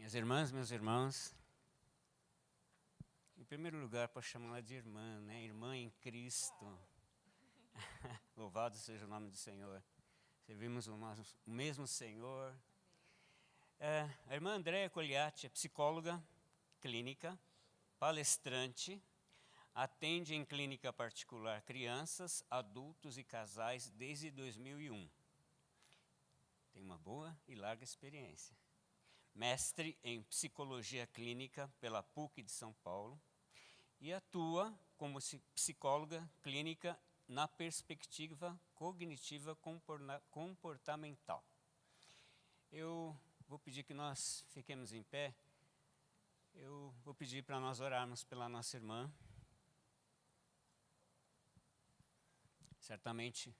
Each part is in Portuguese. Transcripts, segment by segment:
Minhas irmãs, meus irmãos, em primeiro lugar, posso chamá-la de irmã, né? Irmã em Cristo. Louvado seja o nome do Senhor. Servimos o mesmo Senhor. A irmã Andréa Coliatti é psicóloga clínica, palestrante, atende em clínica particular crianças, adultos e casais desde 2001. Tem uma boa e larga experiência. Mestre em psicologia clínica pela PUC de São Paulo e atua como psicóloga clínica na perspectiva cognitiva comportamental. Eu vou pedir que nós fiquemos em pé. Eu vou pedir para nós orarmos pela nossa irmã. Certamente,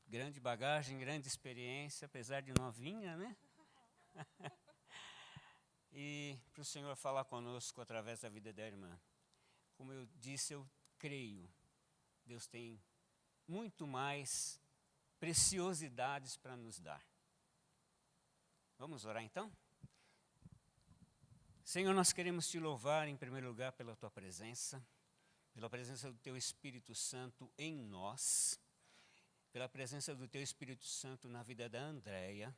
grande bagagem, grande experiência, apesar de novinha, né? E para o Senhor falar conosco através da vida da irmã. Como eu disse, eu creio, Deus tem muito mais preciosidades para nos dar. Vamos orar então? Senhor, nós queremos te louvar em primeiro lugar pela tua presença do teu Espírito Santo em nós, pela presença do teu Espírito Santo na vida da Andréia,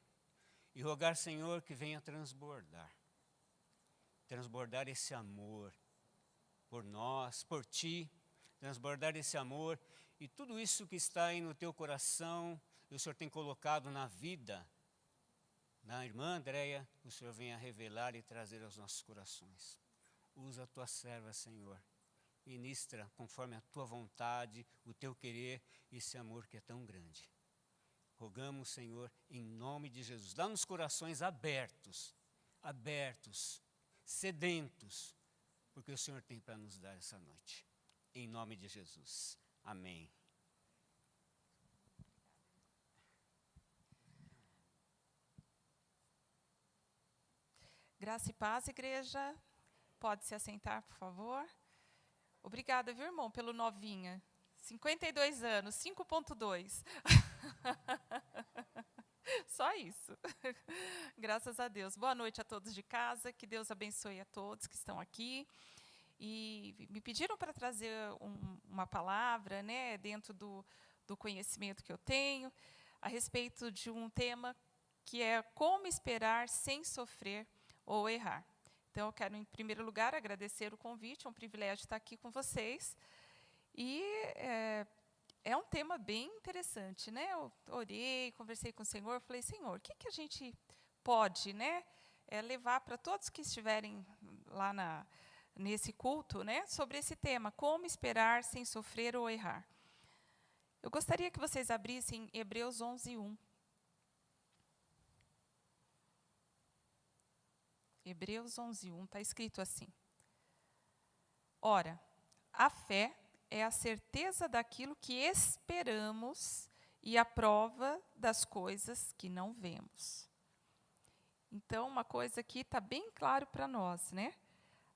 e rogar, Senhor, que venha transbordar esse amor por nós, por ti, transbordar esse amor e tudo isso que está aí no teu coração, e o Senhor tem colocado na vida da irmã Andréia, o Senhor venha revelar e trazer aos nossos corações. Usa a tua serva, Senhor, ministra conforme a tua vontade, o teu querer, esse amor que é tão grande. Rogamos, Senhor, em nome de Jesus, dá-nos corações abertos, sedentos, porque o Senhor tem para nos dar essa noite. Em nome de Jesus. Amém. Graça e paz, igreja. Pode se assentar, por favor. Obrigada, viu, irmão, pelo novinha. 52 anos, 5.2. Só isso. Graças a Deus. Boa noite a todos de casa. Que Deus abençoe a todos que estão aqui. E me pediram para trazer uma palavra, né, dentro do conhecimento que eu tenho, a respeito de um tema que é como esperar sem sofrer ou errar. Então, eu quero, em primeiro lugar, agradecer o convite, é um privilégio estar aqui com vocês. E é um tema bem interessante, né? Eu orei, conversei com o Senhor, falei, Senhor, o que a gente pode, né, levar para todos que estiverem lá nesse culto, né, sobre esse tema, como esperar sem sofrer ou errar. Eu gostaria que vocês abrissem Hebreus 11:1. Hebreus 11:1, está escrito assim. Ora, a fé é a certeza daquilo que esperamos e a prova das coisas que não vemos. Então, uma coisa aqui está bem claro para nós, né?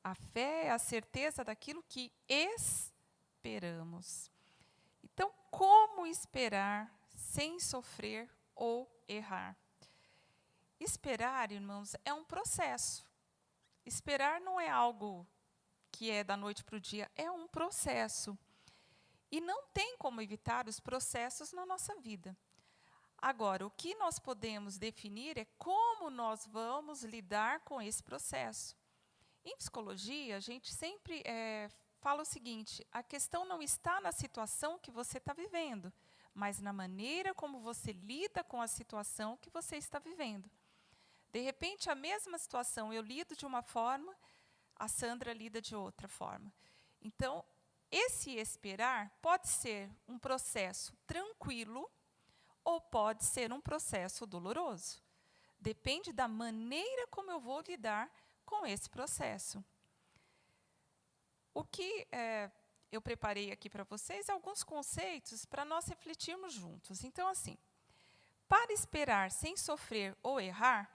A fé é a certeza daquilo que esperamos. Então, como esperar sem sofrer ou errar? Esperar, irmãos, é um processo. Esperar não é algo que é da noite para o dia, é um processo. E não tem como evitar os processos na nossa vida. Agora, o que nós podemos definir é como nós vamos lidar com esse processo. Em psicologia, a gente sempre fala o seguinte, a questão não está na situação que você está vivendo, mas na maneira como você lida com a situação que você está vivendo. De repente, a mesma situação, eu lido de uma forma, a Sandra lida de outra forma. Então, esse esperar pode ser um processo tranquilo ou pode ser um processo doloroso. Depende da maneira como eu vou lidar com esse processo. O que eu preparei aqui para vocês é alguns conceitos para nós refletirmos juntos. Então, assim, para esperar sem sofrer ou errar,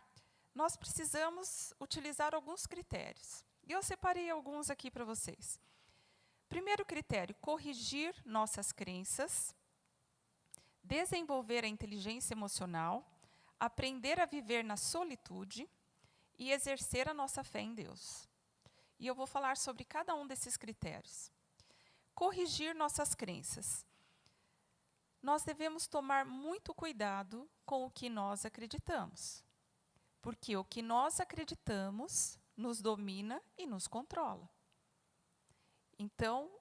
nós precisamos utilizar alguns critérios. E eu separei alguns aqui para vocês. Primeiro critério, corrigir nossas crenças, desenvolver a inteligência emocional, aprender a viver na solitude e exercer a nossa fé em Deus. E eu vou falar sobre cada um desses critérios. Corrigir nossas crenças. Nós devemos tomar muito cuidado com o que nós acreditamos, porque o que nós acreditamos nos domina e nos controla. Então,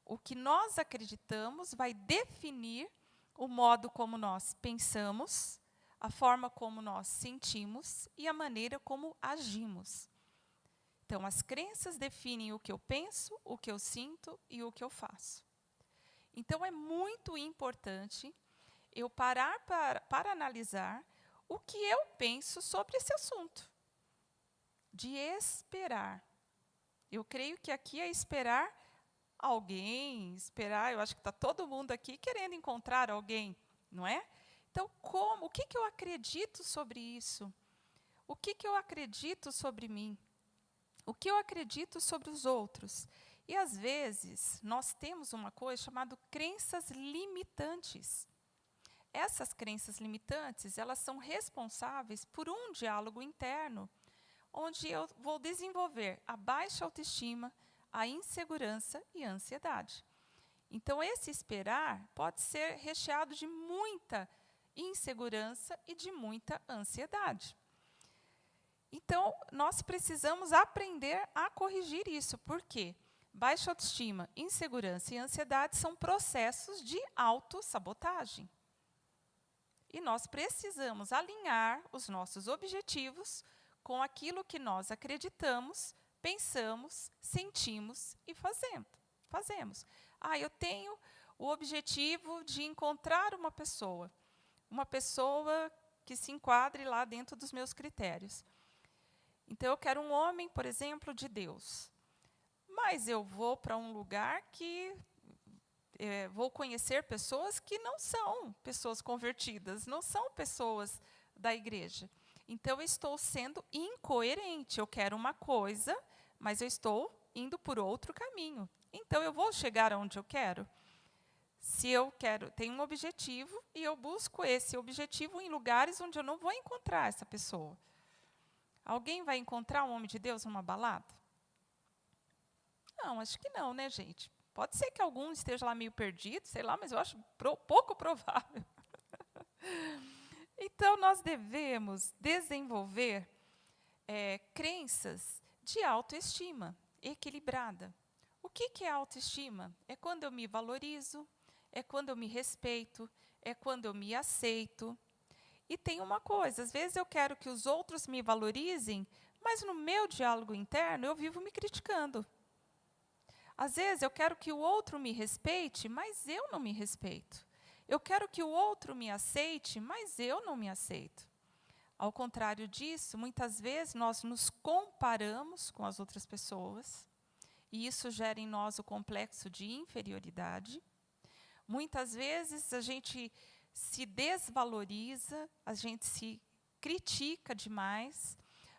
o que nós acreditamos vai definir o modo como nós pensamos, a forma como nós sentimos e a maneira como agimos. Então, as crenças definem o que eu penso, o que eu sinto e o que eu faço. Então, é muito importante eu parar para analisar o que eu penso sobre esse assunto. De esperar. Eu creio que aqui é esperar alguém, eu acho que está todo mundo aqui querendo encontrar alguém, não é? Então, o que eu acredito sobre isso? O que eu acredito sobre mim? O que eu acredito sobre os outros? E, às vezes, nós temos uma coisa chamada crenças limitantes. Essas crenças limitantes, elas são responsáveis por um diálogo interno, onde eu vou desenvolver a baixa autoestima, a insegurança e a ansiedade. Então, esse esperar pode ser recheado de muita insegurança e de muita ansiedade. Então, nós precisamos aprender a corrigir isso. Por quê? Baixa autoestima, insegurança e ansiedade são processos de autossabotagem. E nós precisamos alinhar os nossos objetivos com aquilo que nós acreditamos, pensamos, sentimos e fazemos. Eu tenho o objetivo de encontrar uma pessoa que se enquadre lá dentro dos meus critérios. Então, eu quero um homem, por exemplo, de Deus. Mas eu vou para um lugar que vou conhecer pessoas que não são pessoas convertidas, não são pessoas da igreja. Então, eu estou sendo incoerente. Eu quero uma coisa, mas eu estou indo por outro caminho. Então, eu vou chegar aonde eu quero? Se eu tenho um objetivo e eu busco esse objetivo em lugares onde eu não vou encontrar essa pessoa. Alguém vai encontrar um homem de Deus numa balada? Não, acho que não, né, gente? Pode ser que algum esteja lá meio perdido, sei lá, mas eu acho pouco provável. Então, nós devemos desenvolver crenças de autoestima equilibrada. O que é autoestima? É quando eu me valorizo, é quando eu me respeito, é quando eu me aceito. E tem uma coisa, às vezes eu quero que os outros me valorizem, mas no meu diálogo interno eu vivo me criticando. Às vezes eu quero que o outro me respeite, mas eu não me respeito. Eu quero que o outro me aceite, mas eu não me aceito. Ao contrário disso, muitas vezes nós nos comparamos com as outras pessoas, e isso gera em nós o complexo de inferioridade. Muitas vezes a gente se desvaloriza, a gente se critica demais.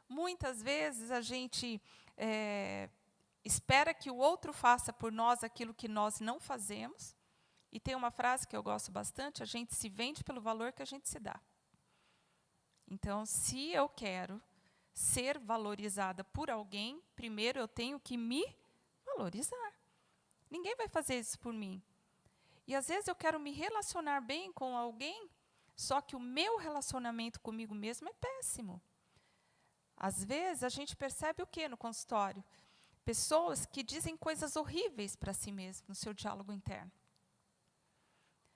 Muitas vezes a gente espera que o outro faça por nós aquilo que nós não fazemos. E tem uma frase que eu gosto bastante: a gente se vende pelo valor que a gente se dá. Então, se eu quero ser valorizada por alguém, primeiro eu tenho que me valorizar. Ninguém vai fazer isso por mim. E, às vezes, eu quero me relacionar bem com alguém, só que o meu relacionamento comigo mesmo é péssimo. Às vezes, a gente percebe o quê no consultório? Pessoas que dizem coisas horríveis para si mesmas no seu diálogo interno.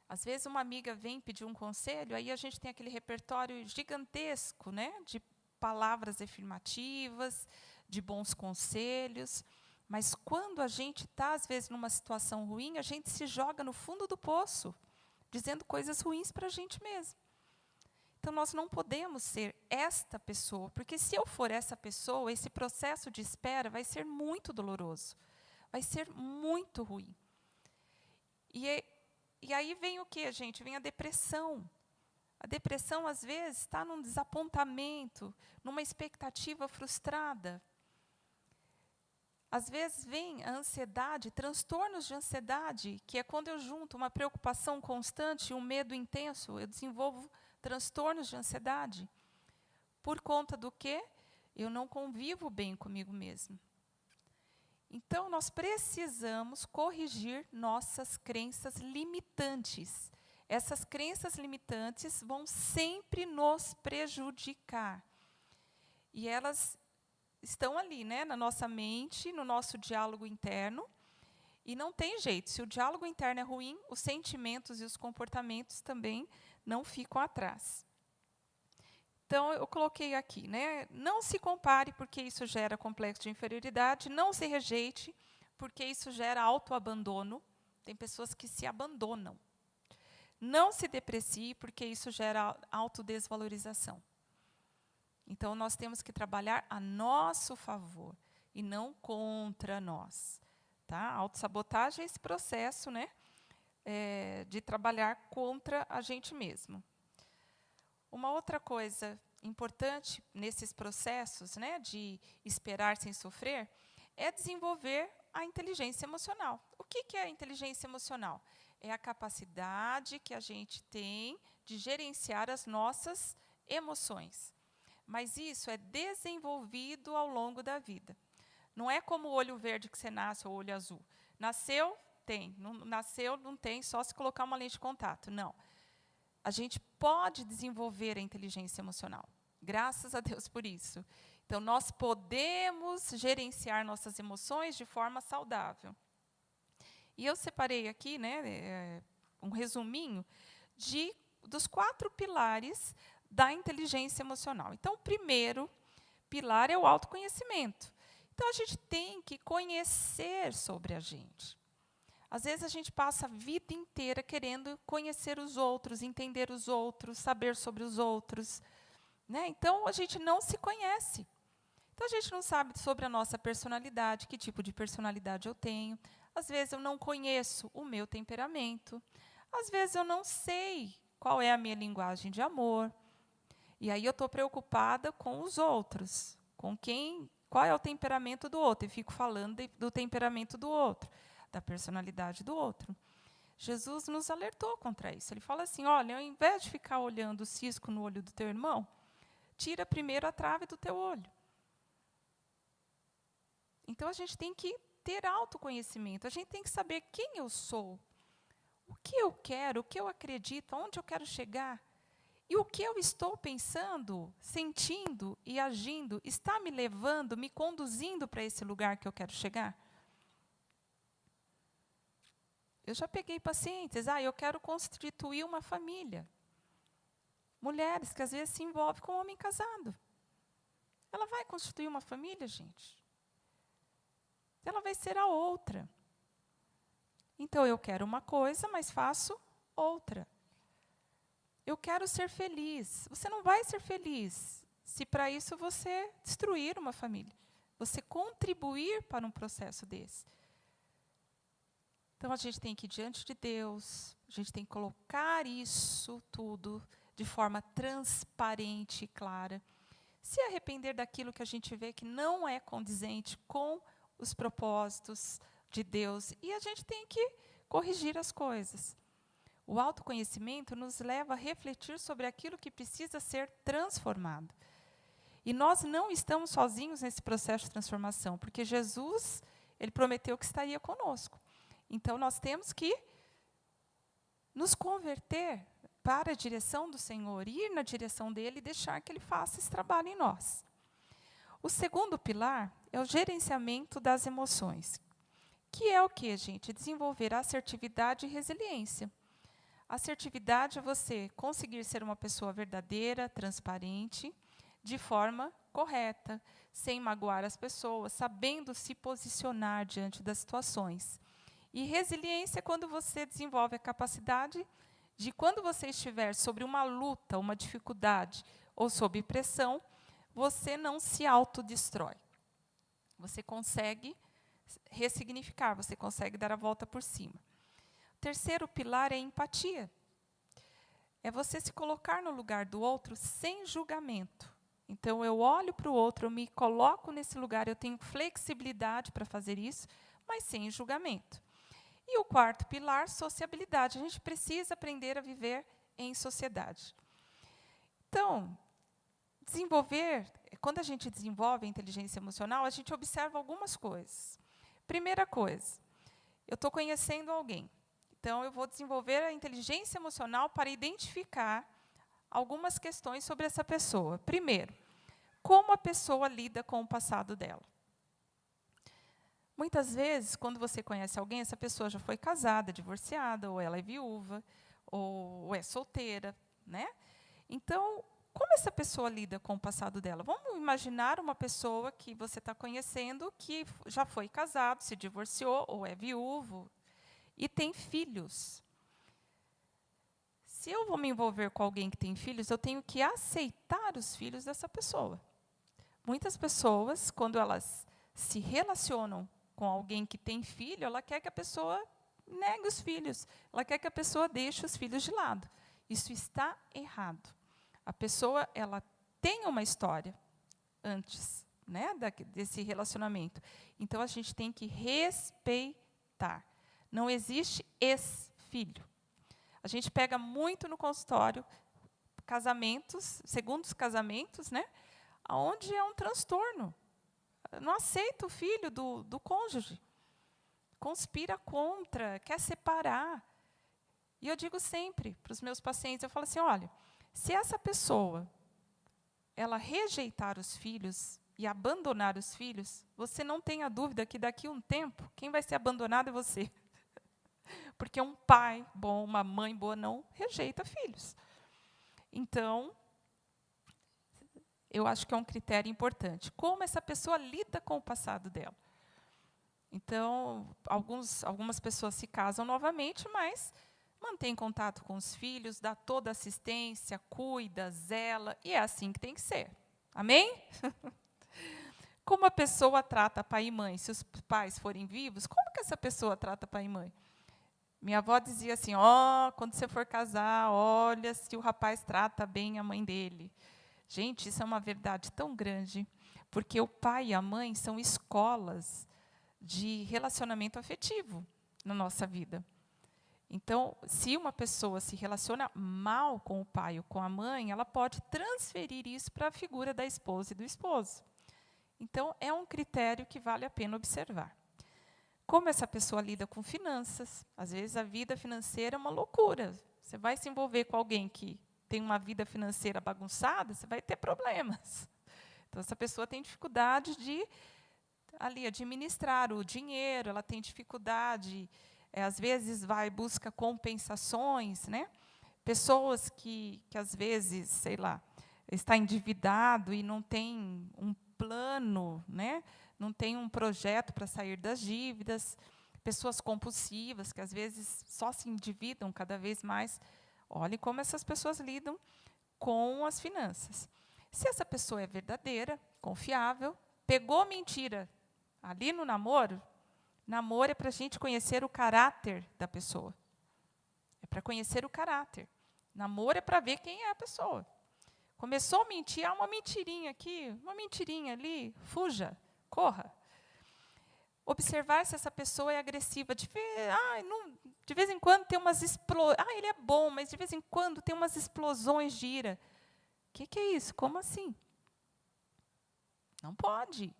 Às vezes, uma amiga vem pedir um conselho, aí a gente tem aquele repertório gigantesco, né, de palavras afirmativas, de bons conselhos. Mas quando a gente está, às vezes, numa situação ruim, a gente se joga no fundo do poço, dizendo coisas ruins para a gente mesmo. Então, nós não podemos ser esta pessoa, porque se eu for essa pessoa, esse processo de espera vai ser muito doloroso, vai ser muito ruim. E aí vem o quê, gente? Vem a depressão. A depressão, às vezes, está num desapontamento, numa expectativa frustrada. Às vezes vem a ansiedade, transtornos de ansiedade, que é quando eu junto uma preocupação constante e um medo intenso, eu desenvolvo transtornos de ansiedade. Por conta do quê? eu não convivo bem comigo mesmo. Então, nós precisamos corrigir nossas crenças limitantes. Essas crenças limitantes vão sempre nos prejudicar. E elas estão ali, né, na nossa mente, no nosso diálogo interno. E não tem jeito, se o diálogo interno é ruim, os sentimentos e os comportamentos também não ficam atrás. Então, eu coloquei aqui, né? Não se compare, porque isso gera complexo de inferioridade. Não se rejeite, porque isso gera autoabandono. Tem pessoas que se abandonam. Não se deprecie, porque isso gera autodesvalorização. Então, nós temos que trabalhar a nosso favor e não contra nós. Tá? A autossabotagem é esse processo, né, de trabalhar contra a gente mesmo. Uma outra coisa importante nesses processos, né, de esperar sem sofrer, é desenvolver a inteligência emocional. O que é a inteligência emocional? É a capacidade que a gente tem de gerenciar as nossas emoções. Mas isso é desenvolvido ao longo da vida. Não é como o olho verde que você nasce ou o olho azul. Nasceu, tem. Não nasceu, não tem, só se colocar uma lente de contato. Não. A gente pode desenvolver a inteligência emocional. Graças a Deus por isso. Então, nós podemos gerenciar nossas emoções de forma saudável. E eu separei aqui, né, um resuminho dos 4 pilares da inteligência emocional. Então, o primeiro pilar é o autoconhecimento. Então, a gente tem que conhecer sobre a gente. Às vezes, a gente passa a vida inteira querendo conhecer os outros, entender os outros, saber sobre os outros. Né? Então, a gente não se conhece. Então, a gente não sabe sobre a nossa personalidade, que tipo de personalidade eu tenho. Às vezes, eu não conheço o meu temperamento. Às vezes, eu não sei qual é a minha linguagem de amor. E aí, eu estou preocupada com os outros, com qual é o temperamento do outro. E fico falando do temperamento do outro, da personalidade do outro. Jesus nos alertou contra isso. Ele fala assim, olha, ao invés de ficar olhando o cisco no olho do teu irmão, tira primeiro a trave do teu olho. Então, a gente tem que ter autoconhecimento. A gente tem que saber quem eu sou, o que eu quero, o que eu acredito, aonde eu quero chegar. E o que eu estou pensando, sentindo e agindo está me levando, me conduzindo para esse lugar que eu quero chegar? Eu já peguei pacientes, eu quero constituir uma família. Mulheres que às vezes se envolvem com um homem casado. Ela vai constituir uma família, gente? Ela vai ser a outra. Então, eu quero uma coisa, mas faço outra. Eu quero ser feliz. Você não vai ser feliz se para isso você destruir uma família. Você contribuir para um processo desse. Então, a gente tem que ir diante de Deus, a gente tem que colocar isso tudo de forma transparente e clara. Se arrepender daquilo que a gente vê que não é condizente com os propósitos de Deus. E a gente tem que corrigir as coisas. O autoconhecimento nos leva a refletir sobre aquilo que precisa ser transformado. E nós não estamos sozinhos nesse processo de transformação, porque Jesus, ele prometeu que estaria conosco. Então, nós temos que nos converter para a direção do Senhor, ir na direção dele e deixar que ele faça esse trabalho em nós. O segundo pilar é o gerenciamento das emoções, que é o que, gente? Desenvolver assertividade e resiliência. Assertividade é você conseguir ser uma pessoa verdadeira, transparente, de forma correta, sem magoar as pessoas, sabendo se posicionar diante das situações. E resiliência é quando você desenvolve a capacidade de, quando você estiver sobre uma luta, uma dificuldade ou sob pressão, você não se autodestrói. Você consegue ressignificar, você consegue dar a volta por cima. O terceiro pilar é a empatia. É você se colocar no lugar do outro sem julgamento. Então, eu olho para o outro, eu me coloco nesse lugar, eu tenho flexibilidade para fazer isso, mas sem julgamento. E o quarto pilar, sociabilidade. A gente precisa aprender a viver em sociedade. Então, quando a gente desenvolve a inteligência emocional, a gente observa algumas coisas. Primeira coisa, eu estou conhecendo alguém. Então, eu vou desenvolver a inteligência emocional para identificar algumas questões sobre essa pessoa. Primeiro, como a pessoa lida com o passado dela. Muitas vezes, quando você conhece alguém, essa pessoa já foi casada, divorciada, ou ela é viúva, ou é solteira, né? Então, como essa pessoa lida com o passado dela? Vamos imaginar uma pessoa que você está conhecendo que já foi casado, se divorciou, ou é viúvo, e tem filhos. Se eu vou me envolver com alguém que tem filhos, eu tenho que aceitar os filhos dessa pessoa. Muitas pessoas, quando elas se relacionam com alguém que tem filho, ela quer que a pessoa negue os filhos, ela quer que a pessoa deixe os filhos de lado. Isso está errado. A pessoa, ela tem uma história antes, né, desse relacionamento. Então, a gente tem que respeitar. Não existe ex-filho. A gente pega muito no consultório casamentos, segundos casamentos, né, onde é um transtorno. Não aceita o filho do cônjuge. Conspira contra, quer separar. E eu digo sempre para os meus pacientes, eu falo assim, olha, se essa pessoa, ela rejeitar os filhos e abandonar os filhos, você não tenha dúvida que daqui a um tempo, quem vai ser abandonado é você. Porque um pai bom, uma mãe boa não rejeita filhos. Então, eu acho que é um critério importante. Como essa pessoa lida com o passado dela. Então, algumas pessoas se casam novamente, mas mantém contato com os filhos, dá toda a assistência, cuida, zela, e é assim que tem que ser. Amém? Como a pessoa trata pai e mãe? Se os pais forem vivos, como que essa pessoa trata pai e mãe? Minha avó dizia assim, quando você for casar, olha se o rapaz trata bem a mãe dele. Gente, isso é uma verdade tão grande, porque o pai e a mãe são escolas de relacionamento afetivo na nossa vida. Então, se uma pessoa se relaciona mal com o pai ou com a mãe, ela pode transferir isso para a figura da esposa e do esposo. Então, é um critério que vale a pena observar. Como essa pessoa lida com finanças? Às vezes, a vida financeira é uma loucura. Você vai se envolver com alguém que tem uma vida financeira bagunçada, você vai ter problemas. Então, essa pessoa tem dificuldade de ali administrar o dinheiro, ela tem dificuldade, às vezes busca compensações, né? Pessoas que às vezes, sei lá, está endividado e não tem um plano, né? Não tem um projeto para sair das dívidas, pessoas compulsivas que às vezes só se endividam cada vez mais. Olhem como essas pessoas lidam com as finanças. Se essa pessoa é verdadeira, confiável, pegou mentira ali no namoro é para a gente conhecer o caráter da pessoa. É para conhecer o caráter. Namoro é para ver quem é a pessoa. Começou a mentir, uma mentirinha aqui, uma mentirinha ali, fuja, corra. Observar se essa pessoa é agressiva. De vez em quando tem umas explosões. Ele é bom, mas de vez em quando tem umas explosões de ira. O que é isso? Como assim? Não pode.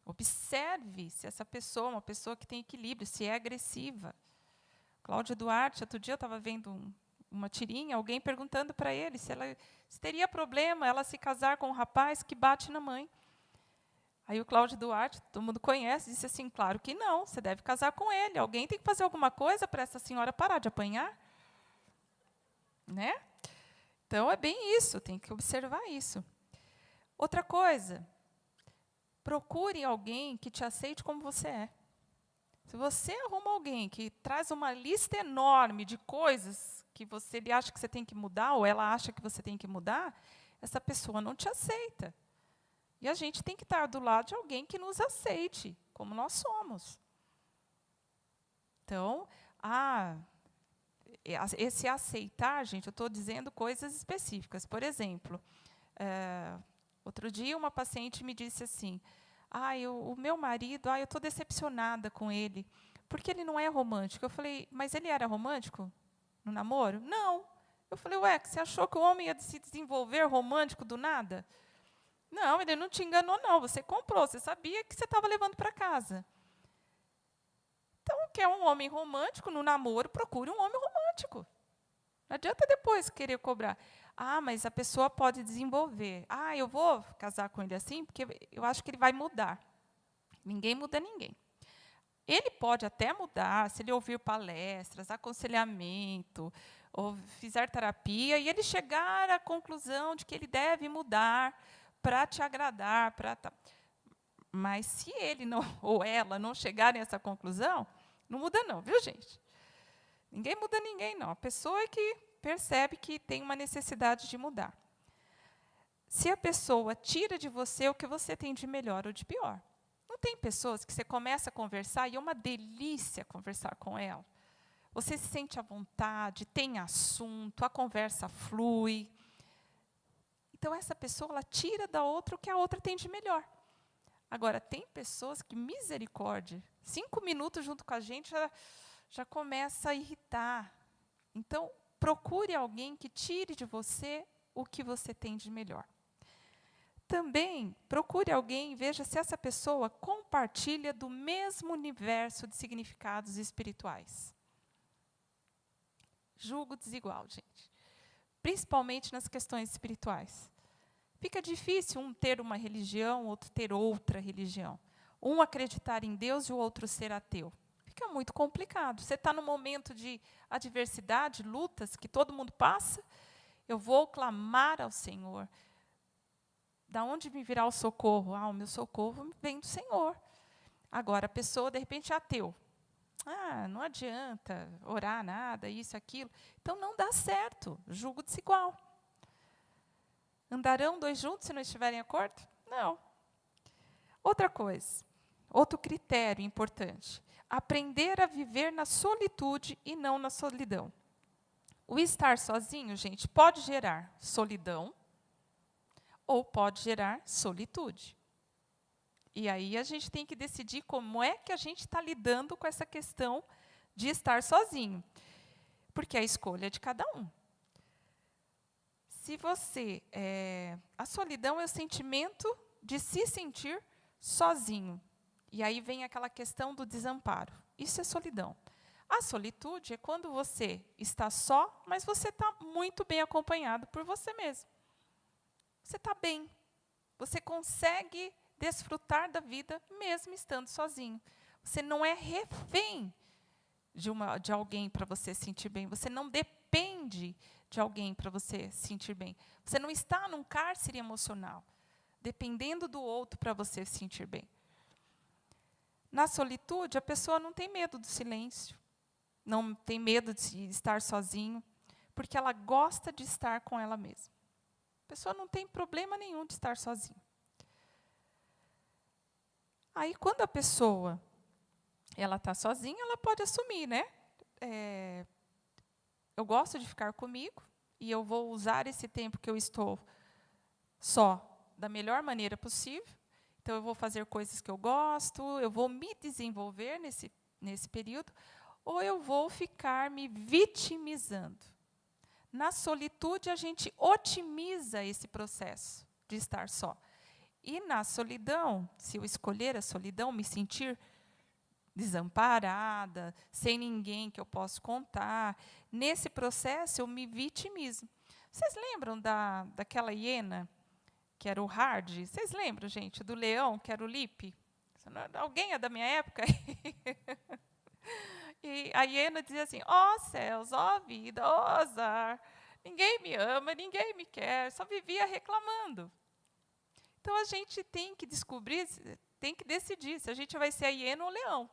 Observe se essa pessoa é uma pessoa que tem equilíbrio, se é agressiva. Cláudia Duarte, outro dia eu estava vendo uma tirinha, alguém perguntando para ele se teria problema ela se casar com um rapaz que bate na mãe. Aí o Cláudio Duarte, todo mundo conhece, disse assim, claro que não, você deve casar com ele. Alguém tem que fazer alguma coisa para essa senhora parar de apanhar. Né? Então, é bem isso, tem que observar isso. Outra coisa, procure alguém que te aceite como você é. Se você arruma alguém que traz uma lista enorme de coisas que ele acha que você tem que mudar, ou ela acha que você tem que mudar, essa pessoa não te aceita. E a gente tem que estar do lado de alguém que nos aceite, como nós somos. Então, esse aceitar, gente, eu estou dizendo coisas específicas. Por exemplo, outro dia uma paciente me disse assim, o meu marido, eu estou decepcionada com ele, porque ele não é romântico. Eu falei, mas ele era romântico no namoro? Não. Eu falei, que você achou que o homem ia se desenvolver romântico do nada? Não, ele não te enganou, não. Você comprou, você sabia que você estava levando para casa. Então, quer um homem romântico no namoro, procure um homem romântico. Não adianta depois querer cobrar. Ah, mas a pessoa pode desenvolver. Ah, eu vou casar com ele assim, porque eu acho que ele vai mudar. Ninguém muda ninguém. Ele pode até mudar, se ele ouvir palestras, aconselhamento, ou fizer terapia, e ele chegar à conclusão de que ele deve mudar para te agradar. Mas se ele não, ou ela não chegarem a essa conclusão, não muda não, viu, gente? Ninguém muda ninguém, não. A pessoa é que percebe que tem uma necessidade de mudar. Se a pessoa tira de você o que você tem de melhor ou de pior. Não tem pessoas que você começa a conversar e é uma delícia conversar com ela. Você se sente à vontade, tem assunto, a conversa flui. Então, essa pessoa ela tira da outra o que a outra tem de melhor. Agora, tem pessoas que, misericórdia, 5 minutos junto com a gente já começa a irritar. Então, procure alguém que tire de você o que você tem de melhor. Também procure alguém e veja se essa pessoa compartilha do mesmo universo de significados espirituais. Julgo desigual, gente. Principalmente nas questões espirituais. Fica difícil um ter uma religião, outro ter outra religião. Um acreditar em Deus e o outro ser ateu. Fica muito complicado. Você está num momento de adversidade, lutas, que todo mundo passa. Eu vou clamar ao Senhor. Da onde me virá o socorro? Ah, o meu socorro vem do Senhor. Agora, a pessoa, de repente, é ateu. Ah, não adianta orar nada, isso, aquilo. Então, não dá certo. Julgo desigual. Andarão dois juntos se não estiverem em acordo? Não. Outra coisa, outro critério importante. Aprender a viver na solitude e não na solidão. O estar sozinho, gente, pode gerar solidão ou pode gerar solitude. E aí a gente tem que decidir como é que a gente está lidando com essa questão de estar sozinho. Porque a escolha é de cada um. Se você... a solidão é o sentimento de se sentir sozinho. E aí vem aquela questão do desamparo. Isso é solidão. A solitude é quando você está só, mas você está muito bem acompanhado por você mesmo. Você está bem. Você consegue desfrutar da vida mesmo estando sozinho. Você não é refém de alguém para você se sentir bem. Você não depende de alguém para você se sentir bem. Você não está num cárcere emocional, dependendo do outro para você se sentir bem. Na solitude, a pessoa não tem medo do silêncio, não tem medo de estar sozinho, porque ela gosta de estar com ela mesma. A pessoa não tem problema nenhum de estar sozinha. Aí, quando a pessoa ela está sozinha, ela pode assumir, né? Eu gosto de ficar comigo e eu vou usar esse tempo que eu estou só da melhor maneira possível. Então, eu vou fazer coisas que eu gosto, eu vou me desenvolver nesse período, ou eu vou ficar me vitimizando. Na solitude, a gente otimiza esse processo de estar só. E na solidão, se eu escolher a solidão, me sentir desamparada, sem ninguém que eu possa contar, nesse processo eu me vitimizo. Vocês lembram daquela hiena, que era o Hard? Vocês lembram, gente, do leão, que era o Lipe? Alguém é da minha época? E a hiena dizia assim, ó céus, ó vida, ó azar, ninguém me ama, ninguém me quer, só vivia reclamando. Então, a gente tem que descobrir, tem que decidir se a gente vai ser a hiena ou o leão.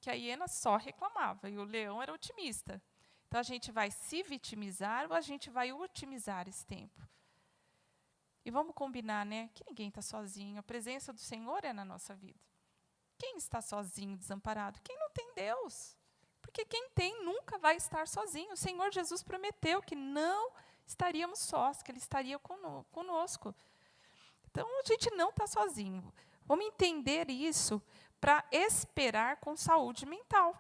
Que a hiena só reclamava e o leão era otimista. Então, a gente vai se vitimizar ou a gente vai otimizar esse tempo. E vamos combinar, né, que ninguém está sozinho. A presença do Senhor é na nossa vida. Quem está sozinho, desamparado? Quem não tem Deus. Porque quem tem nunca vai estar sozinho. O Senhor Jesus prometeu que não estaríamos sós, que Ele estaria conosco. Então, a gente não está sozinho. Vamos entender isso para esperar com saúde mental.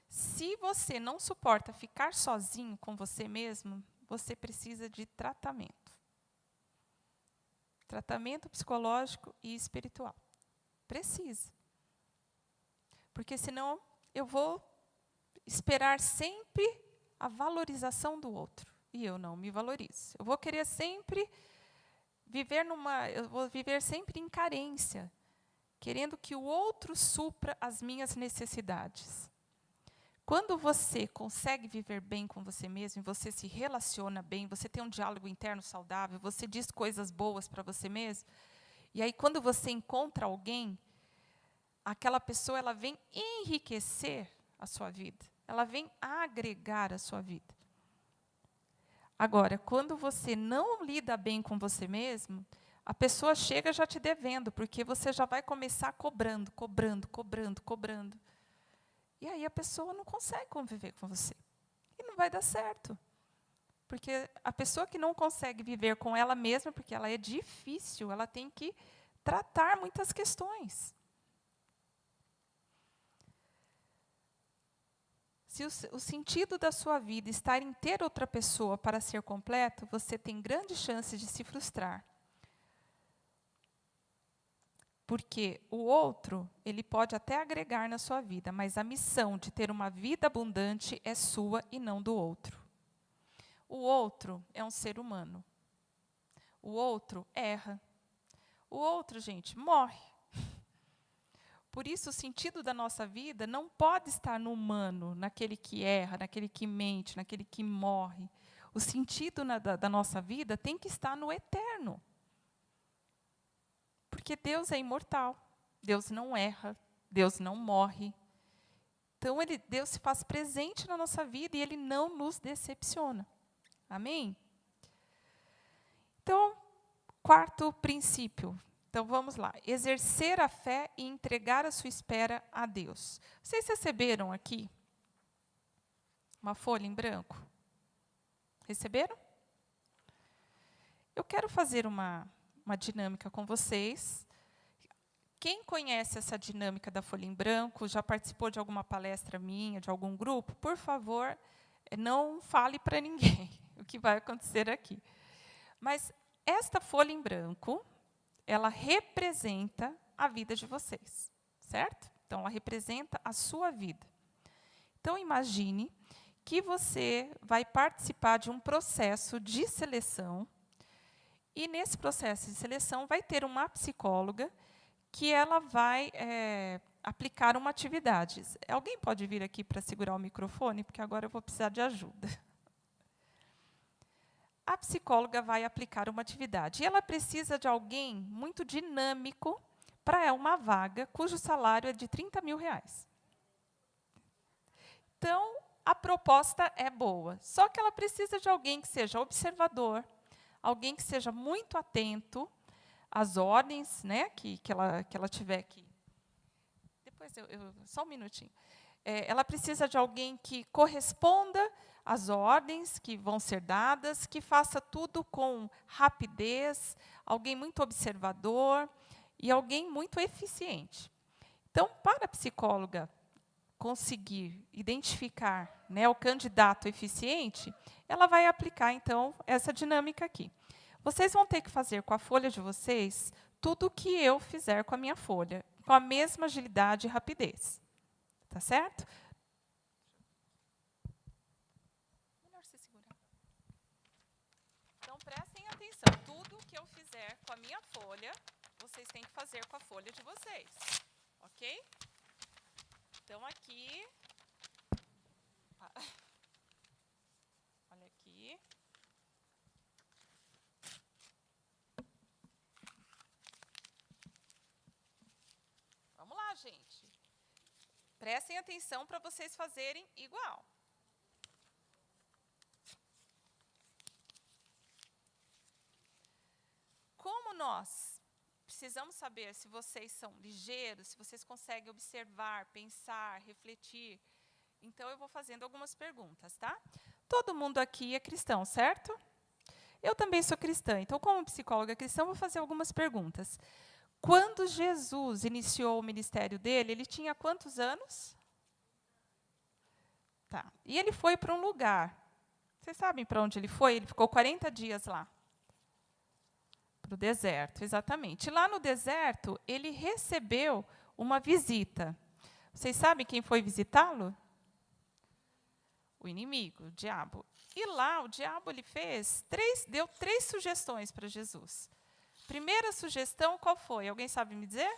Se você não suporta ficar sozinho com você mesmo, você precisa de tratamento. Tratamento psicológico e espiritual. Precisa. Porque senão eu vou esperar sempre a valorização do outro. E eu não me valorizo. Eu vou querer sempre eu vou viver sempre em carência, querendo que o outro supra as minhas necessidades. Quando você consegue viver bem com você mesmo, você se relaciona bem, você tem um diálogo interno saudável, você diz coisas boas para você mesmo, e aí quando você encontra alguém, aquela pessoa ela vem enriquecer a sua vida, ela vem agregar a sua vida. Agora, quando você não lida bem com você mesmo, a pessoa chega já te devendo, porque você já vai começar cobrando. E aí a pessoa não consegue conviver com você. E não vai dar certo. Porque a pessoa que não consegue viver com ela mesma, porque ela é difícil, ela tem que tratar muitas questões. Se o sentido da sua vida está em ter outra pessoa para ser completo, você tem grande chance de se frustrar. Porque o outro, ele pode até agregar na sua vida, mas a missão de ter uma vida abundante é sua e não do outro. O outro é um ser humano. O outro erra. O outro, gente, morre. Por isso, o sentido da nossa vida não pode estar no humano, naquele que erra, naquele que mente, naquele que morre. O sentido da nossa vida tem que estar no eterno. Porque Deus é imortal, Deus não erra, Deus não morre. Então, Deus se faz presente na nossa vida e Ele não nos decepciona. Amém? Então, quarto princípio. Então, vamos lá. Exercer a fé e entregar a sua espera a Deus. Vocês receberam aqui uma folha em branco? Receberam? Eu quero fazer uma dinâmica com vocês. Quem conhece essa dinâmica da folha em branco, já participou de alguma palestra minha, de algum grupo, por favor, não fale para ninguém o que vai acontecer aqui. Mas esta folha em branco, ela representa a vida de vocês, certo? Então, ela representa a sua vida. Então, imagine que você vai participar de um processo de seleção, e nesse processo de seleção vai ter uma psicóloga que ela vai aplicar uma atividade. Alguém pode vir aqui para segurar o microfone? Porque agora eu vou precisar de ajuda. A psicóloga vai aplicar uma atividade. E ela precisa de alguém muito dinâmico para uma vaga cujo salário é de R$30 mil. Então, a proposta é boa. Só que ela precisa de alguém que seja observador, alguém que seja muito atento às ordens, né, que ela tiver aqui. Depois, só um minutinho. Ela precisa de alguém que corresponda às ordens que vão ser dadas, que faça tudo com rapidez, alguém muito observador e alguém muito eficiente. Então, para a psicóloga conseguir identificar, né, o candidato eficiente, ela vai aplicar, então, essa dinâmica aqui. Vocês vão ter que fazer com a folha de vocês tudo o que eu fizer com a minha folha, com a mesma agilidade e rapidez. Tá certo? Melhor se segurar. Então, prestem atenção. Tudo que eu fizer com a minha folha, vocês têm que fazer com a folha de vocês. Ok? Então, aqui... Olha aqui. Vamos lá, gente. Prestem atenção para vocês fazerem igual. Como nós precisamos saber se vocês são ligeiros, se vocês conseguem observar, pensar, refletir, então eu vou fazendo algumas perguntas, tá? Todo mundo aqui é cristão, certo? Eu também sou cristã, então, como psicóloga cristã, vou fazer algumas perguntas. Quando Jesus iniciou o ministério dele, ele tinha quantos anos? Tá. E ele foi para um lugar. Vocês sabem para onde ele foi? Ele ficou 40 dias lá. Para o deserto, exatamente. Lá no deserto, ele recebeu uma visita. Vocês sabem quem foi visitá-lo? O inimigo, o diabo. E lá, o diabo deu três sugestões para Jesus. Primeira sugestão, qual foi? Alguém sabe me dizer?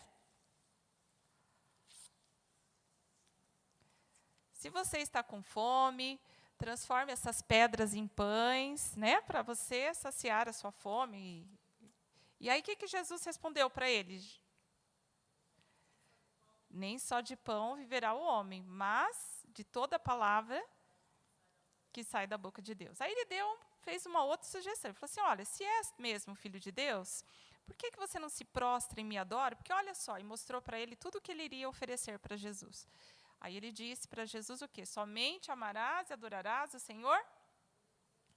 Se você está com fome, transforme essas pedras em pães, né, para você saciar a sua fome. E aí, o que Jesus respondeu para ele? Nem só de pão viverá o homem, mas de toda a palavra que sai da boca de Deus. Aí ele fez uma outra sugestão. Ele falou assim, olha, se és mesmo filho de Deus, por que você não se prostra e me adora? Porque olha só, e mostrou para ele tudo o que ele iria oferecer para Jesus. Aí ele disse para Jesus o quê? Somente amarás e adorarás o Senhor,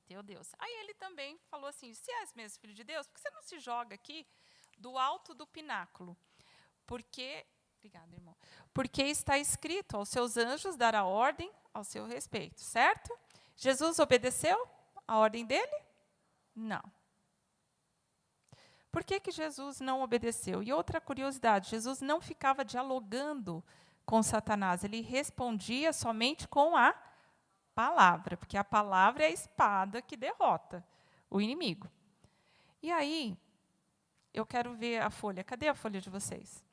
teu Deus. Aí ele também falou assim, se és mesmo filho de Deus, por que você não se joga aqui do alto do pináculo? Obrigada, irmão. Porque está escrito, aos seus anjos dará ordem ao seu respeito, certo? Jesus obedeceu a ordem dele? Não. Por que Jesus não obedeceu? E outra curiosidade, Jesus não ficava dialogando com Satanás, ele respondia somente com a palavra, porque a palavra é a espada que derrota o inimigo. E aí, eu quero ver a folha. Cadê a folha de vocês?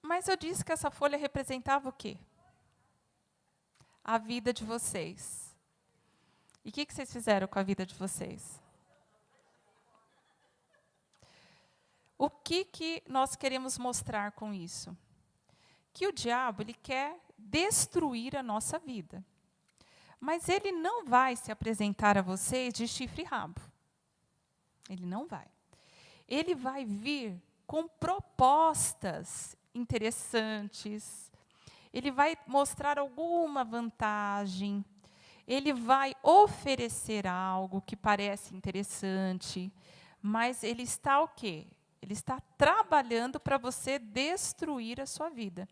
Mas eu disse que essa folha representava o quê? A vida de vocês. E o que vocês fizeram com a vida de vocês? O que nós queremos mostrar com isso? Que o diabo ele quer destruir a nossa vida. Mas ele não vai se apresentar a vocês de chifre e rabo. Ele não vai. Ele vai vir com propostas interessantes. Ele vai mostrar alguma vantagem. Ele vai oferecer algo que parece interessante. Mas ele está o quê? Ele está trabalhando para você destruir a sua vida.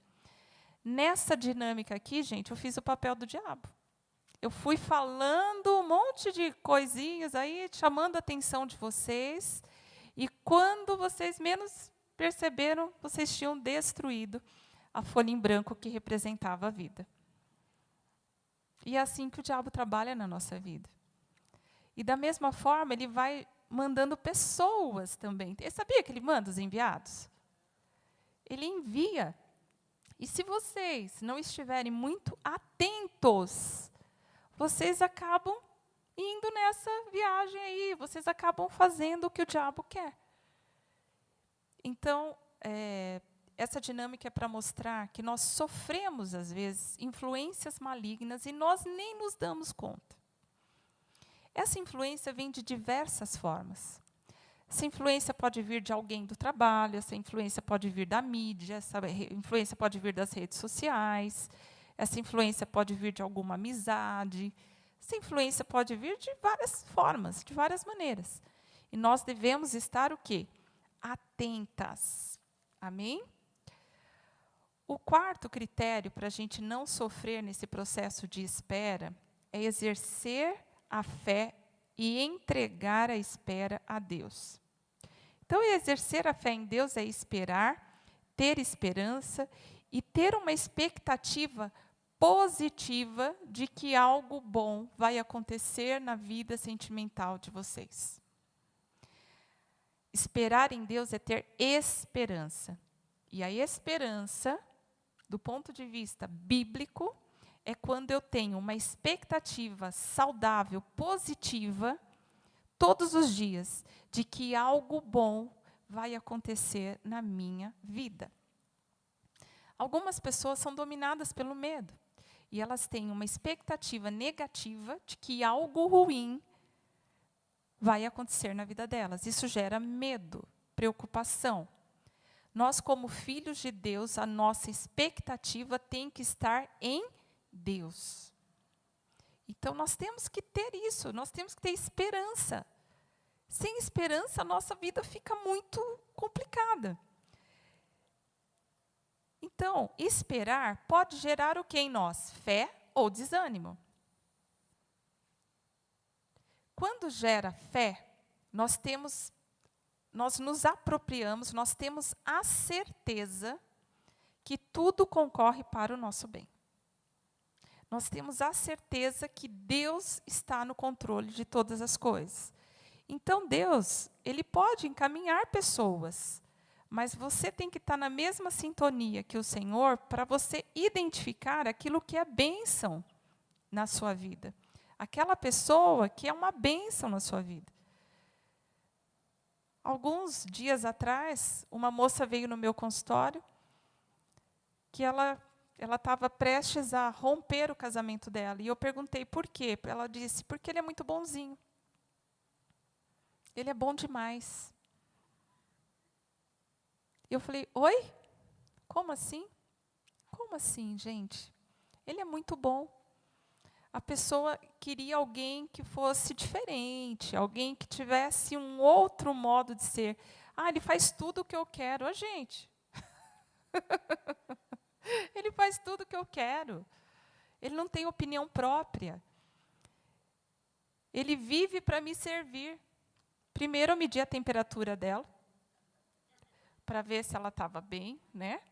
Nessa dinâmica aqui, gente, eu fiz o papel do diabo. Eu fui falando um monte de coisinhas aí, chamando a atenção de vocês. E quando vocês menos perceberam, vocês tinham destruído a folha em branco que representava a vida. E é assim que o diabo trabalha na nossa vida. E da mesma forma, ele vai mandando pessoas também. Você sabia que ele manda os enviados? Ele envia. E se vocês não estiverem muito atentos, vocês acabam indo nessa viagem aí, vocês acabam fazendo o que o diabo quer. Então, essa dinâmica é para mostrar que nós sofremos, às vezes, influências malignas e nós nem nos damos conta. Essa influência vem de diversas formas. Essa influência pode vir de alguém do trabalho, essa influência pode vir da mídia, essa influência pode vir das redes sociais, essa influência pode vir de alguma amizade, essa influência pode vir de várias formas, de várias maneiras. E nós devemos estar o quê? Atentas. Amém? O quarto critério para a gente não sofrer nesse processo de espera é exercer a fé e entregar a espera a Deus. Então, exercer a fé em Deus é esperar, ter esperança e ter uma expectativa positiva de que algo bom vai acontecer na vida sentimental de vocês. Esperar em Deus é ter esperança. E a esperança, do ponto de vista bíblico, é quando eu tenho uma expectativa saudável, positiva, todos os dias, de que algo bom vai acontecer na minha vida. Algumas pessoas são dominadas pelo medo, e elas têm uma expectativa negativa de que algo ruim vai acontecer na vida delas. Isso gera medo, preocupação. Nós, como filhos de Deus, a nossa expectativa tem que estar em Deus. Então, nós temos que ter isso, nós temos que ter esperança. Sem esperança, a nossa vida fica muito complicada. Então, esperar pode gerar o que em nós? Fé ou desânimo. quando gera fé, nós nos apropriamos, nós temos a certeza que tudo concorre para o nosso bem. Nós temos a certeza que Deus está no controle de todas as coisas. Então, Deus, Ele pode encaminhar pessoas, mas você tem que estar na mesma sintonia que o Senhor para você identificar aquilo que é bênção na sua vida. Aquela pessoa que é uma bênção na sua vida. Alguns dias atrás, uma moça veio no meu consultório que ela estava prestes a romper o casamento dela. E eu perguntei por quê. Ela disse, porque ele é muito bonzinho. Ele é bom demais. Eu falei, oi? Como assim? Como assim, gente? Ele é muito bom. A pessoa queria alguém que fosse diferente, alguém que tivesse um outro modo de ser. Ele faz tudo o que eu quero. Gente, ele faz tudo o que eu quero. Ele não tem opinião própria. Ele vive para me servir. Primeiro, eu medi a temperatura dela, para ver se ela estava bem, né?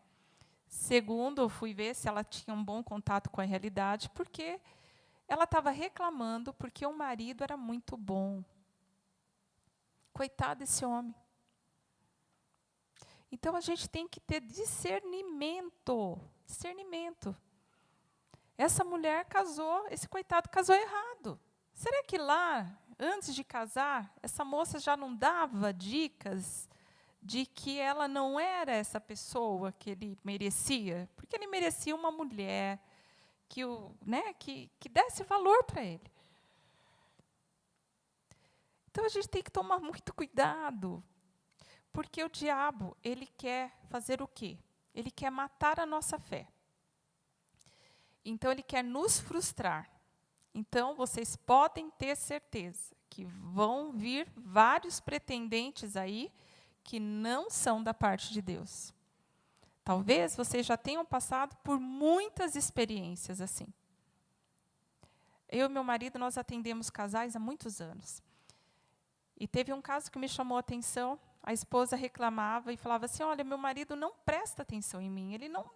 Segundo, eu fui ver se ela tinha um bom contato com a realidade, porque ela estava reclamando porque o marido era muito bom. Coitado desse homem. Então, a gente tem que ter discernimento. Discernimento. Essa mulher casou, esse coitado casou errado. Será que lá, antes de casar, essa moça já não dava dicas de que ela não era essa pessoa que ele merecia? Porque ele merecia uma mulher que desse valor para ele. Então, a gente tem que tomar muito cuidado, porque o diabo, ele quer fazer o quê? Ele quer matar a nossa fé. Então, ele quer nos frustrar. Então, vocês podem ter certeza que vão vir vários pretendentes aí que não são da parte de Deus. Talvez vocês já tenham passado por muitas experiências assim. Eu e meu marido, nós atendemos casais há muitos anos. E teve um caso que me chamou a atenção. A esposa reclamava e falava assim, olha, meu marido não presta atenção em mim, ele não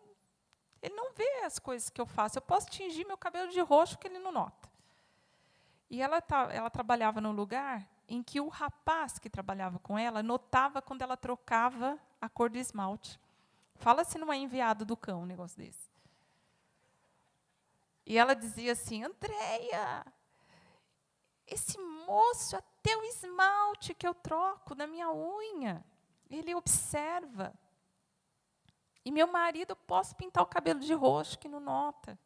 vê as coisas que eu faço. Eu posso tingir meu cabelo de roxo que ele não nota. E ela trabalhava num lugar em que o rapaz que trabalhava com ela notava quando ela trocava a cor do esmalte. Fala se não é enviado do cão um negócio desse. E ela dizia assim, Andréia, esse moço, até o esmalte que eu troco na minha unha, ele observa. E meu marido, eu posso pintar o cabelo de roxo que não nota.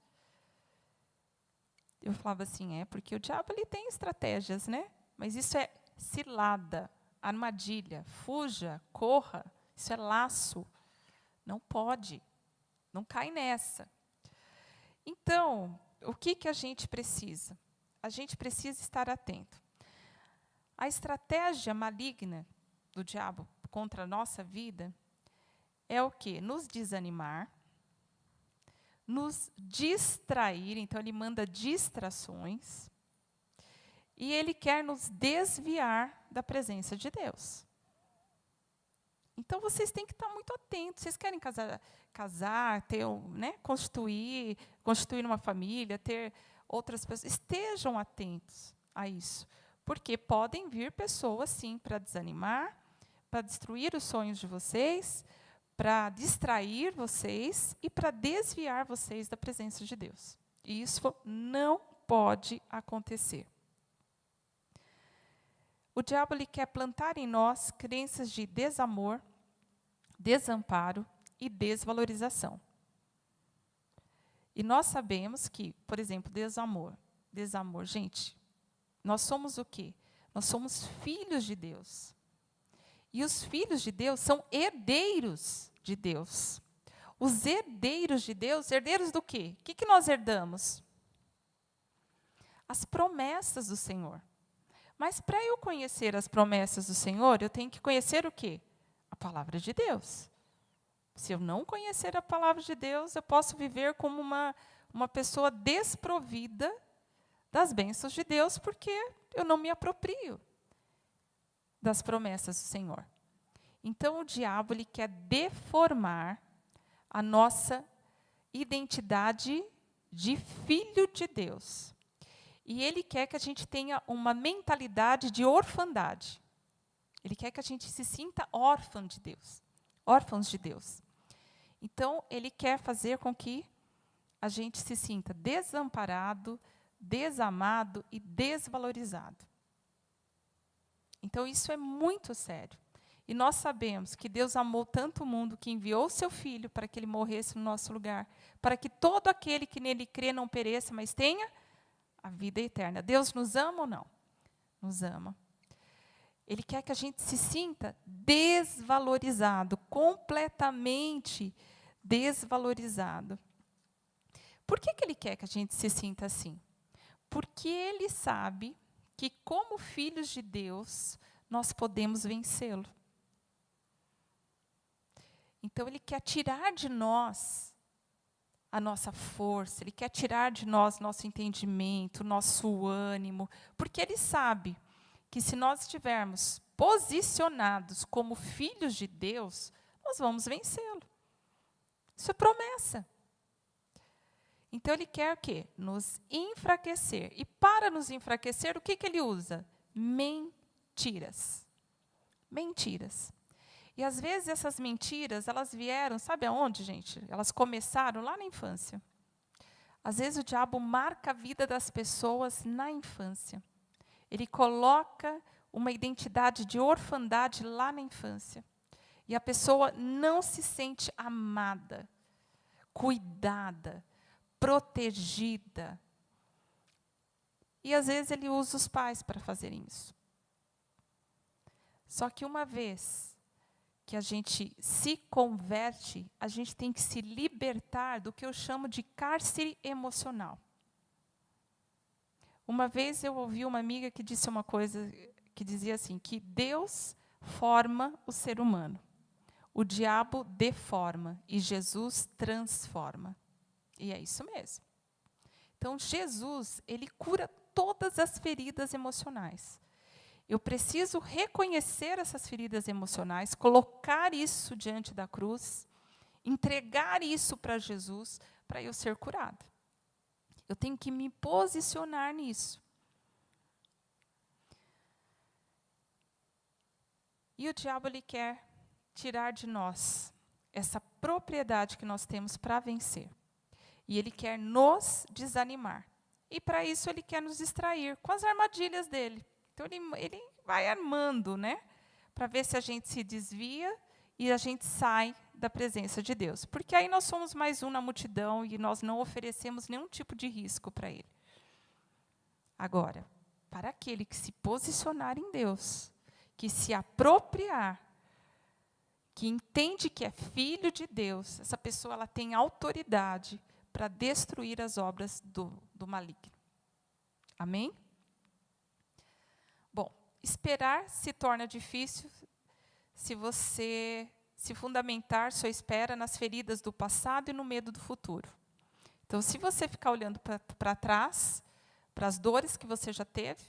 Eu falava assim, porque o diabo ele tem estratégias, né? Mas isso é cilada, armadilha, fuja, corra, isso é laço. Não pode, não cai nessa. Então, o que a gente precisa? A gente precisa estar atento. A estratégia maligna do diabo contra a nossa vida é o quê? Nos desanimar, nos distrair, então ele manda distrações, e ele quer nos desviar da presença de Deus. Então, vocês têm que estar muito atentos. Vocês querem casar, constituir uma família, ter outras pessoas. Estejam atentos a isso. Porque podem vir pessoas, sim, para desanimar, para destruir os sonhos de vocês, para distrair vocês e para desviar vocês da presença de Deus. E isso não pode acontecer. O diabo ele quer plantar em nós crenças de desamor, desamparo e desvalorização. E nós sabemos que, por exemplo, desamor, gente, nós somos o quê? Nós somos filhos de Deus. E os filhos de Deus são herdeiros de Deus. Os herdeiros de Deus, herdeiros do quê? O que nós herdamos? As promessas do Senhor. Mas para eu conhecer as promessas do Senhor, eu tenho que conhecer o quê? A palavra de Deus. Se eu não conhecer a palavra de Deus, eu posso viver como uma pessoa desprovida das bênçãos de Deus porque eu não me aproprio das promessas do Senhor. Então, o diabo ele quer deformar a nossa identidade de filho de Deus. E ele quer que a gente tenha uma mentalidade de orfandade. Ele quer que a gente se sinta órfão de Deus, órfãos de Deus. Então, ele quer fazer com que a gente se sinta desamparado, desamado e desvalorizado. Então, isso é muito sério. E nós sabemos que Deus amou tanto o mundo que enviou o seu Filho para que ele morresse no nosso lugar, para que todo aquele que nele crê não pereça, mas tenha a vida eterna. Deus nos ama ou não? Nos ama. Ele quer que a gente se sinta desvalorizado, completamente desvalorizado. Por que ele quer que a gente se sinta assim? Porque ele sabe que, como filhos de Deus, nós podemos vencê-lo. Então, ele quer tirar de nós a nossa força, ele quer tirar de nós nosso entendimento, nosso ânimo, porque ele sabe que se nós estivermos posicionados como filhos de Deus, nós vamos vencê-lo. Isso é promessa. Então, ele quer o quê? Nos enfraquecer. E para nos enfraquecer, o que ele usa? Mentiras. Mentiras. E, às vezes, essas mentiras, elas vieram, sabe aonde, gente? Elas começaram lá na infância. Às vezes, o diabo marca a vida das pessoas na infância. Ele coloca uma identidade de orfandade lá na infância. E a pessoa não se sente amada, cuidada, protegida. E, às vezes, ele usa os pais para fazerem isso. Só que uma vez que a gente se converte, a gente tem que se libertar do que eu chamo de cárcere emocional. Uma vez eu ouvi uma amiga que disse uma coisa, que dizia assim, que Deus forma o ser humano, o diabo deforma e Jesus transforma. E é isso mesmo. Então, Jesus, ele cura todas as feridas emocionais. Eu preciso reconhecer essas feridas emocionais, colocar isso diante da cruz, entregar isso para Jesus, para eu ser curada. Eu tenho que me posicionar nisso. E o diabo ele quer tirar de nós essa propriedade que nós temos para vencer. E ele quer nos desanimar. E para isso ele quer nos distrair com as armadilhas dele. Então, ele vai armando, né, para ver se a gente se desvia e a gente sai da presença de Deus. Porque aí nós somos mais um na multidão e nós não oferecemos nenhum tipo de risco para ele. Agora, para aquele que se posicionar em Deus, que se apropriar, que entende que é filho de Deus, essa pessoa ela tem autoridade para destruir as obras do maligno. Amém? Esperar se torna difícil se você se fundamentar sua espera nas feridas do passado e no medo do futuro. Então, se você ficar olhando para trás, para as dores que você já teve,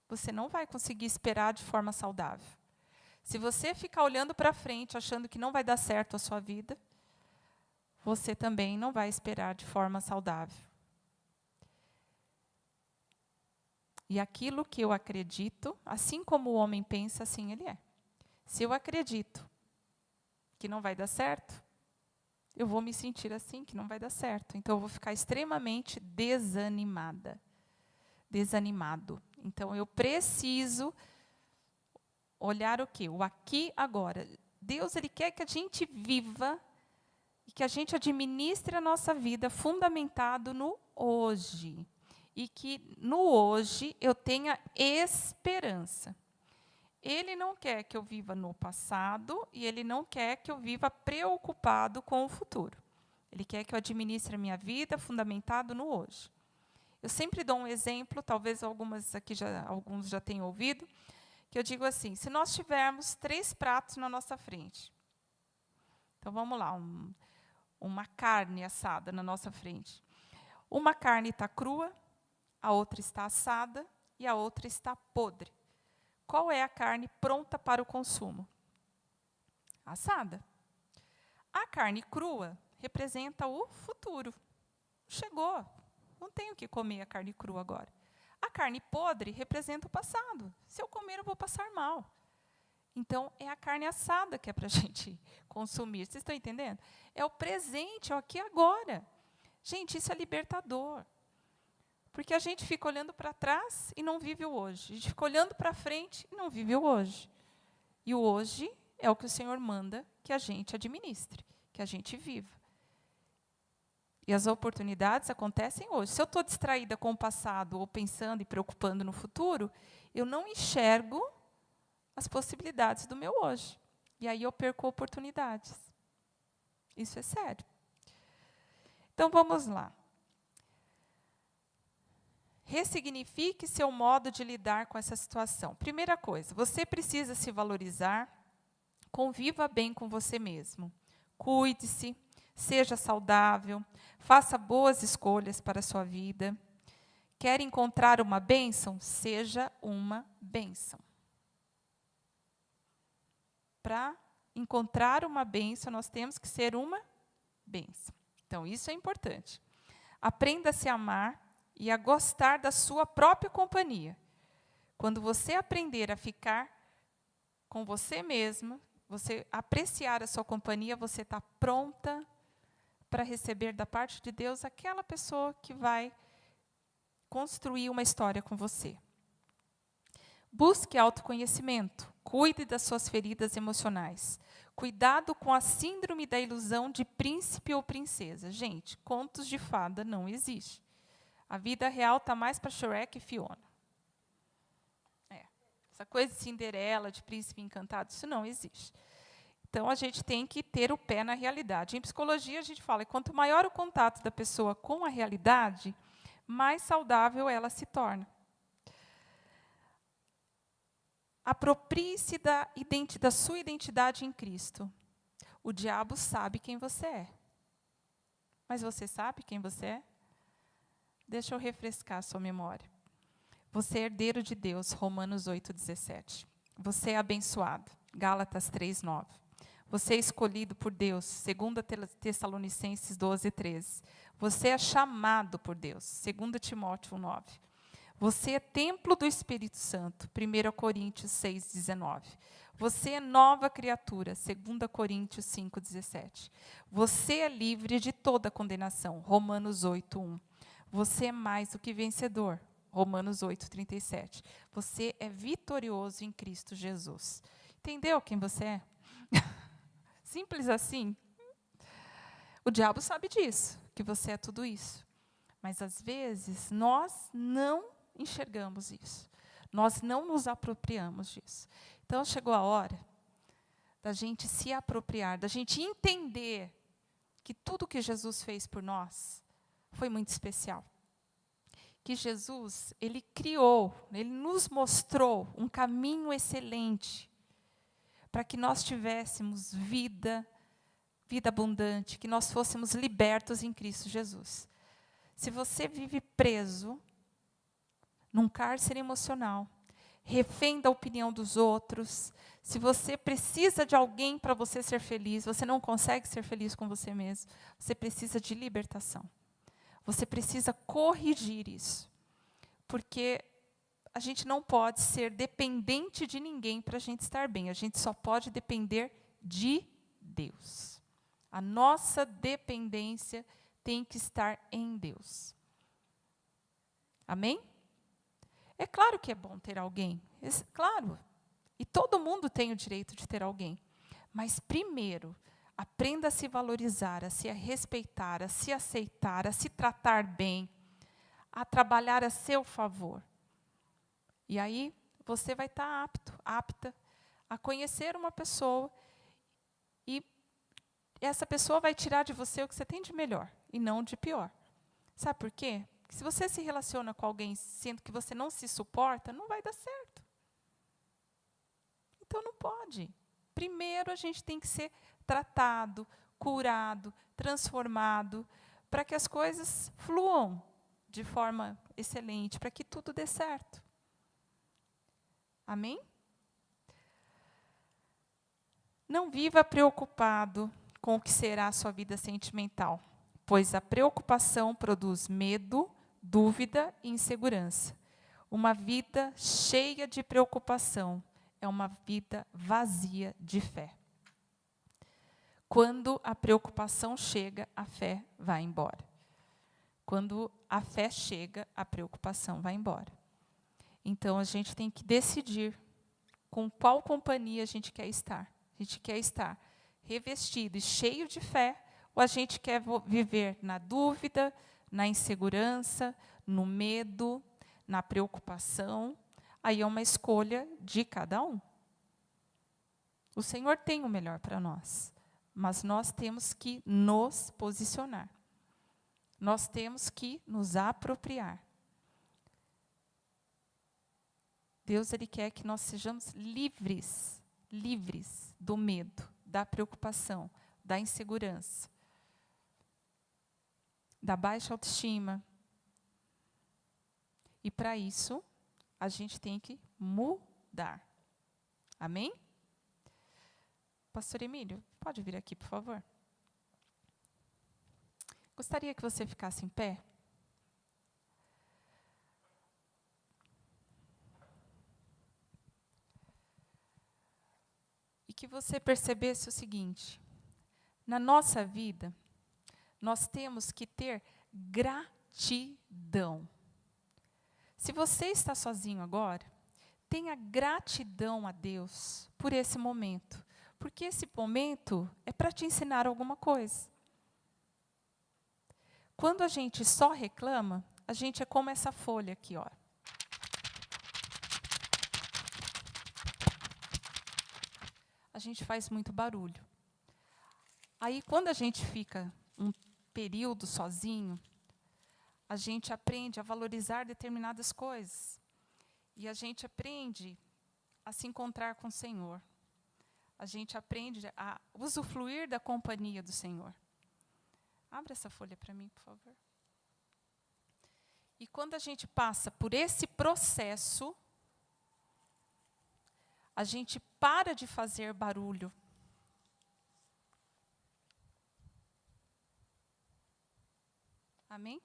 você não vai conseguir esperar de forma saudável. Se você ficar olhando para frente, achando que não vai dar certo a sua vida, você também não vai esperar de forma saudável. E aquilo que eu acredito, assim como o homem pensa, assim ele é. Se eu acredito que não vai dar certo, eu vou me sentir assim, que não vai dar certo. Então, eu vou ficar extremamente desanimada, desanimado. Então, eu preciso olhar o quê? O aqui, agora. Deus, ele quer que a gente viva e que a gente administre a nossa vida fundamentado no hoje. E que no hoje eu tenha esperança. Ele não quer que eu viva no passado e ele não quer que eu viva preocupado com o futuro. Ele quer que eu administre a minha vida fundamentado no hoje. Eu sempre dou um exemplo, talvez alguns já tenham ouvido, que eu digo assim, se nós tivermos 3 pratos na nossa frente, então vamos lá, uma carne assada na nossa frente. Uma carne está crua, a outra está assada e a outra está podre. Qual é a carne pronta para o consumo? Assada. A carne crua representa o futuro. Chegou, não tenho que comer a carne crua agora. A carne podre representa o passado. Se eu comer, eu vou passar mal. Então, é a carne assada que é para a gente consumir. Vocês estão entendendo? É o presente, é o aqui e agora. Gente, isso é libertador. Porque a gente fica olhando para trás e não vive o hoje. A gente fica olhando para frente e não vive o hoje. E o hoje é o que o Senhor manda que a gente administre, que a gente viva. E as oportunidades acontecem hoje. Se eu estou distraída com o passado ou pensando e preocupando no futuro, eu não enxergo as possibilidades do meu hoje. E aí eu perco oportunidades. Isso é sério. Então, vamos lá. Ressignifique seu modo de lidar com essa situação. Primeira coisa, você precisa se valorizar, conviva bem com você mesmo. Cuide-se, seja saudável, faça boas escolhas para a sua vida. Quer encontrar uma bênção? Seja uma bênção. Para encontrar uma bênção, nós temos que ser uma bênção. Então, isso é importante. Aprenda a se amar e a gostar da sua própria companhia. Quando você aprender a ficar com você mesma, você apreciar a sua companhia, você está pronta para receber da parte de Deus aquela pessoa que vai construir uma história com você. Busque autoconhecimento, cuide das suas feridas emocionais. Cuidado com a síndrome da ilusão de príncipe ou princesa. Gente, contos de fada não existe. A vida real está mais para Shrek e Fiona. Essa coisa de Cinderela, de príncipe encantado, isso não existe. Então, a gente tem que ter o pé na realidade. Em psicologia, a gente fala que quanto maior o contato da pessoa com a realidade, mais saudável ela se torna. Aproprie-se da sua identidade em Cristo. O diabo sabe quem você é. Mas você sabe quem você é? Deixa eu refrescar a sua memória. Você é herdeiro de Deus, Romanos 8,17. Você é abençoado, Gálatas 3,9. Você é escolhido por Deus, 2 Tessalonicenses 12,13. Você é chamado por Deus, 2 Timóteo 1,9. Você é templo do Espírito Santo, 1 Coríntios 6,19. Você é nova criatura, 2 Coríntios 5,17. Você é livre de toda condenação, Romanos 8,1. Você é mais do que vencedor, Romanos 8,37. Você é vitorioso em Cristo Jesus. Entendeu quem você é? Simples assim. O diabo sabe disso, que você é tudo isso. Mas, às vezes, nós não enxergamos isso. Nós não nos apropriamos disso. Então, chegou a hora da gente se apropriar, da gente entender que tudo que Jesus fez por nós foi muito especial. Que Jesus, Ele criou, Ele nos mostrou um caminho excelente para que nós tivéssemos vida abundante, que nós fôssemos libertos em Cristo Jesus. Se você vive preso num cárcere emocional, refém da opinião dos outros, se você precisa de alguém para você ser feliz, você não consegue ser feliz com você mesmo, você precisa de libertação. Você precisa corrigir isso. Porque a gente não pode ser dependente de ninguém para a gente estar bem. A gente só pode depender de Deus. A nossa dependência tem que estar em Deus. Amém? É claro que é bom ter alguém. Claro. E todo mundo tem o direito de ter alguém. Mas, primeiro, aprenda a se valorizar, a se respeitar, a se aceitar, a se tratar bem, a trabalhar a seu favor. E aí, você vai estar apta a conhecer uma pessoa e essa pessoa vai tirar de você o que você tem de melhor e não de pior. Sabe por quê? Porque se você se relaciona com alguém sendo que você não se suporta, não vai dar certo. Então, não pode. Primeiro, a gente tem que ser tratado, curado, transformado, para que as coisas fluam de forma excelente, para que tudo dê certo. Amém? Não viva preocupado com o que será a sua vida sentimental, pois a preocupação produz medo, dúvida e insegurança. Uma vida cheia de preocupação é uma vida vazia de fé. Quando a preocupação chega, a fé vai embora. Quando a fé chega, a preocupação vai embora. Então, a gente tem que decidir com qual companhia a gente quer estar. A gente quer estar revestido e cheio de fé, ou a gente quer viver na dúvida, na insegurança, no medo, na preocupação? Aí é uma escolha de cada um. O Senhor tem o melhor para nós, mas nós temos que nos posicionar. Nós temos que nos apropriar. Deus, Ele quer que nós sejamos livres do medo, da preocupação, da insegurança, da baixa autoestima. E para isso, a gente tem que mudar. Amém? Pastor Emílio, pode vir aqui, por favor? Gostaria que você ficasse em pé. E que você percebesse o seguinte: na nossa vida, nós temos que ter gratidão. Se você está sozinho agora, tenha gratidão a Deus por esse momento, porque esse momento é para te ensinar alguma coisa. Quando a gente só reclama, a gente é como essa folha aqui, ó. A gente faz muito barulho. Aí, quando a gente fica um período sozinho, a gente aprende a valorizar determinadas coisas. E a gente aprende a se encontrar com o Senhor. A gente aprende a usufruir da companhia do Senhor. Abra essa folha para mim, por favor. E quando a gente passa por esse processo, a gente para de fazer barulho. Amém?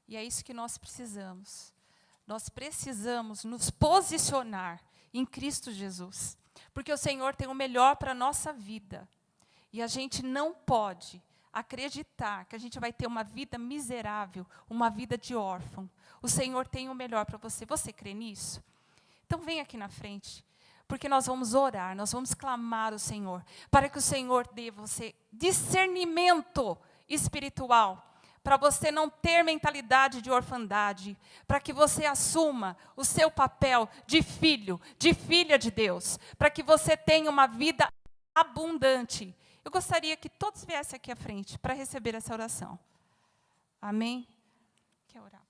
E é isso que nós precisamos. Nós precisamos nos posicionar em Cristo Jesus, porque o Senhor tem o melhor para a nossa vida. E a gente não pode acreditar que a gente vai ter uma vida miserável, uma vida de órfão. O Senhor tem o melhor para você. Você crê nisso? Então vem aqui na frente, porque nós vamos orar, nós vamos clamar ao Senhor, para que o Senhor dê você discernimento espiritual, para você não ter mentalidade de orfandade, para que você assuma o seu papel de filho, de filha de Deus, para que você tenha uma vida abundante. Eu gostaria que todos viessem aqui à frente para receber essa oração. Amém? Quer orar?